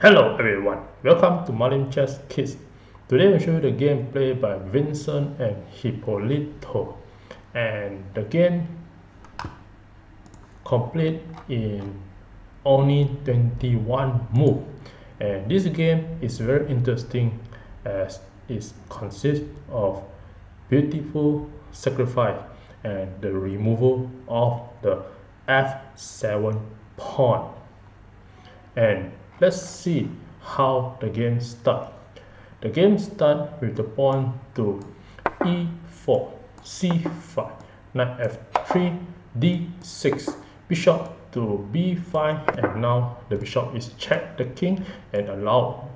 Hello everyone, welcome to Marlin Chess Kids. Today I'll show you the game played by Vincent and Hipolito, and the game complete in only 21 moves. And this game is very interesting as it consists of beautiful sacrifice and the removal of the f7 pawn. And let's see how the game starts. The game starts with the pawn to e4, c5, knight f3, d6, bishop to b5, and now the bishop is check the king and allow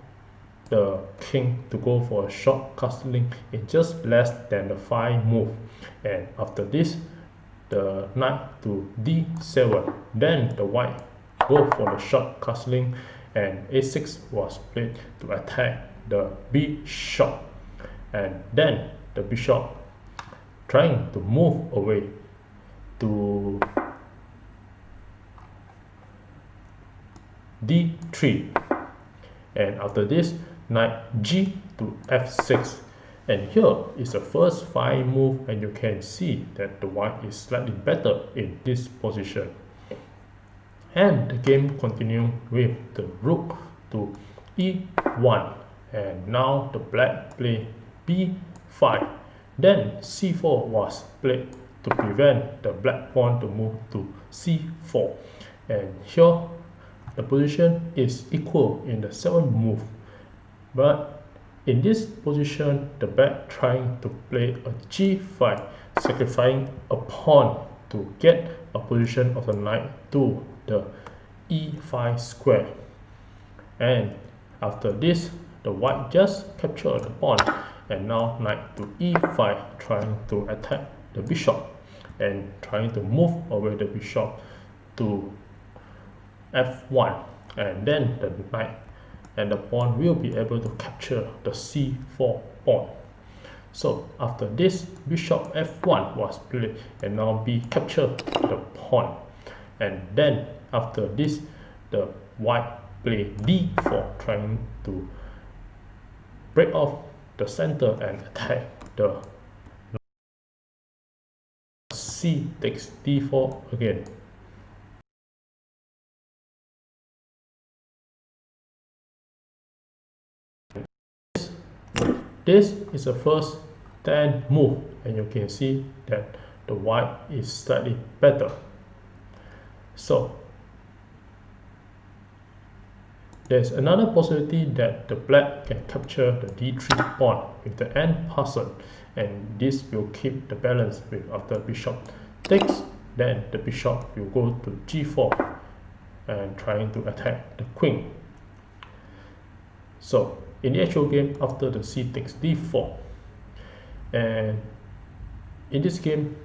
the king to go for a short castling in just less than the 5 move. And after this, the knight to d7, then the white go for the short castling, and a6 was played to attack the bishop, and then the bishop trying to move away to d3, and after this knight g to f6, and here is the first 5 move, and you can see that the white is slightly better in this position. And the game continues with the rook to e1, and now the black play b5, then c4 was played to prevent the black pawn to move to c4, and here the position is equal in the 7th move. But in this position, the black trying to play a g5, sacrificing a pawn to get a position of the knight to the e5 square. And after this, the white just capture the pawn, and now knight to e5 trying to attack the bishop and trying to move away the bishop to f1, and then the knight and the pawn will be able to capture the c4 pawn. So after this, bishop f1 was played, and now b captured the pawn, and then after this, the white play d4 trying to break off the center and attack the c takes d4 again. This is the first 10 move, and you can see that the white is slightly better. So there's another possibility that the black can capture the d3 pawn with the end parcel, and this will keep the balance with after bishop takes, then the bishop will go to g4 and trying to attack the queen. So in the actual game, after the c takes d4, and in this game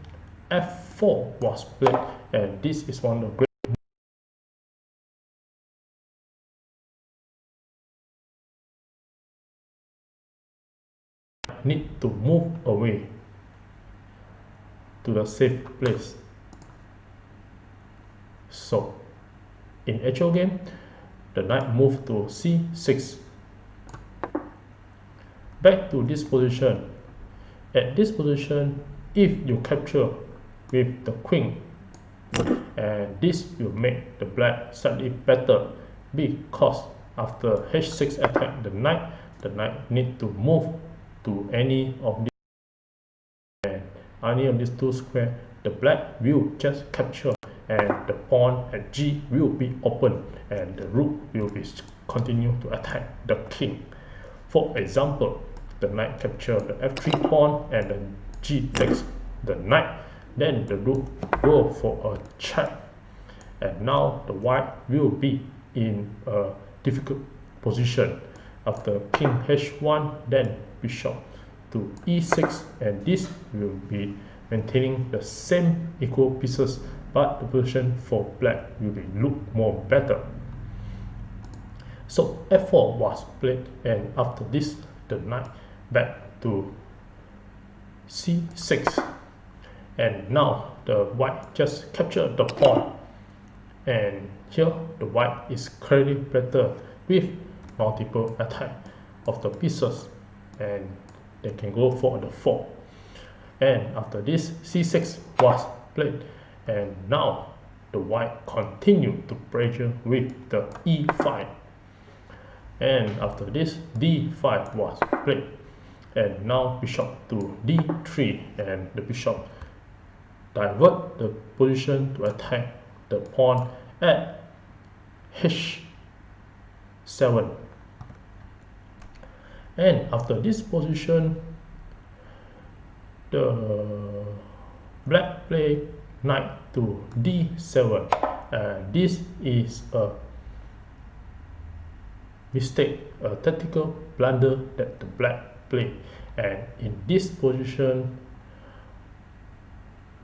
f4 was played, and this is one of the great need to move away to the safe place. So in actual game, the knight moved to c6. Back to this position. At this position, if you capture with the queen, and this will make the black slightly better, because after h6 attack the knight need to move to any of these two squares. The black will just capture, and the pawn at g will be open, and the rook will be continue to attack the king. For example, the knight capture the f3 pawn, and the g takes the knight, then the rook go for a check, and now the white will be in a difficult position. After king h1, then bishop to e6, and this will be maintaining the same equal pieces, but the position for black will be look more better. So f4 was played, and after this, the knight back to c6, and now the white just captured the pawn, and here the white is clearly better with multiple attack of the pieces, and they can go for the 4. And after this, c6 was played, and now the white continued to pressure with the e5. And after this, d5 was played, and now bishop to d3, and the bishop divert the position to attack the pawn at h7. And after this position, the black play knight to d7, and this is a mistake, a tactical blunder that the black play. And in this position,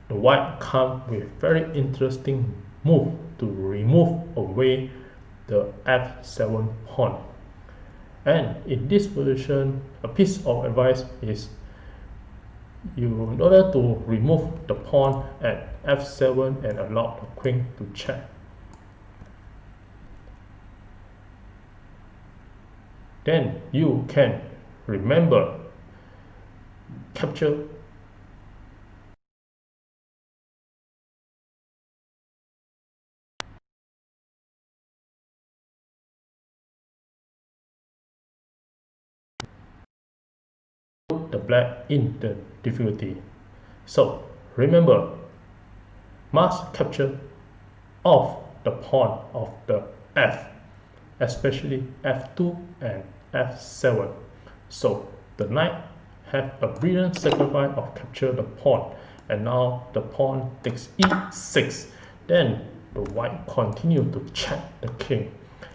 the white come with very interesting move to remove away the f7 pawn. And in this position, a piece of advice is, in order to remove the pawn at f7 and allow the queen to check, then you can remember capture the black in the difficulty. So remember, must capture of the pawn of the f, especially f2 and f7. So the knight have a brilliant sacrifice of capture the pawn, and now the pawn takes e6. Then the white continue to check the king,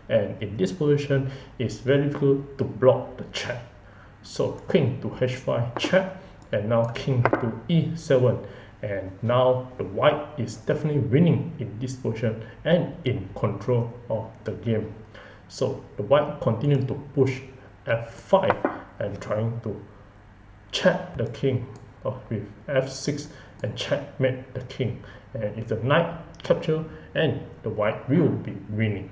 and in this position it's very difficult to block the check. So queen to h5 check, and now king to e7, and now the white is definitely winning in this position and in control of the game. So the white continue to push f5 and trying to check the king with f6 and checkmate the king. And if the knight capture, and the white will be winning.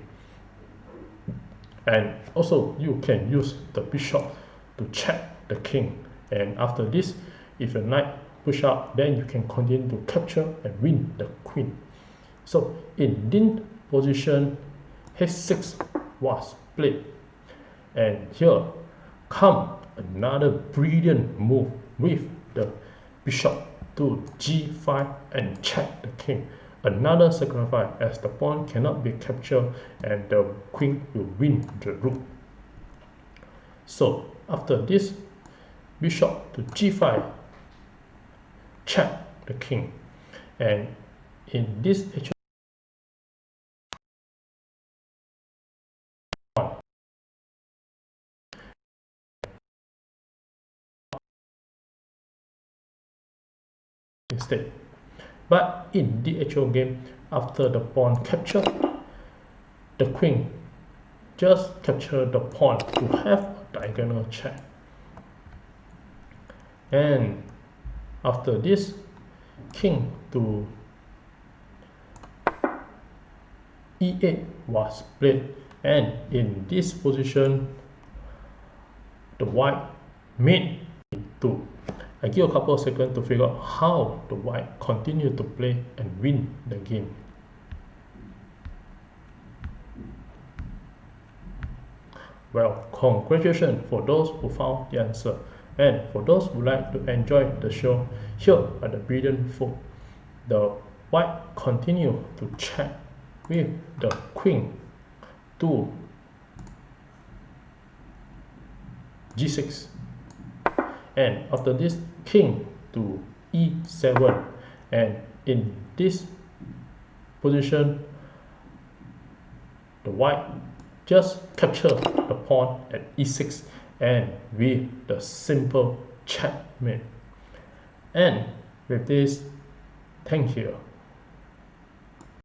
And also you can use the bishop to check the king, and after this, if the knight push up, then you can continue to capture and win the queen. So in this position, h6 was played, and here come another brilliant move with the bishop to g5 and check the king. Another sacrifice, as the pawn cannot be captured and the queen will win the rook. So after this, bishop to g5 check the king, and in this instead. But in the actual game, after the pawn capture, the queen just capture the pawn to have a diagonal check. And after this, king to e8 was played, and in this position, the white made e2. I give a couple of seconds to figure out how the white continue to play and win the game. Well, congratulations for those who found the answer. And for those who like to enjoy the show, here are the brilliant folk. The white continue to check with the queen to g6. And after this, king to e7, and in this position, the white just capture the pawn at e6 and with the simple checkmate. And with this, thank you.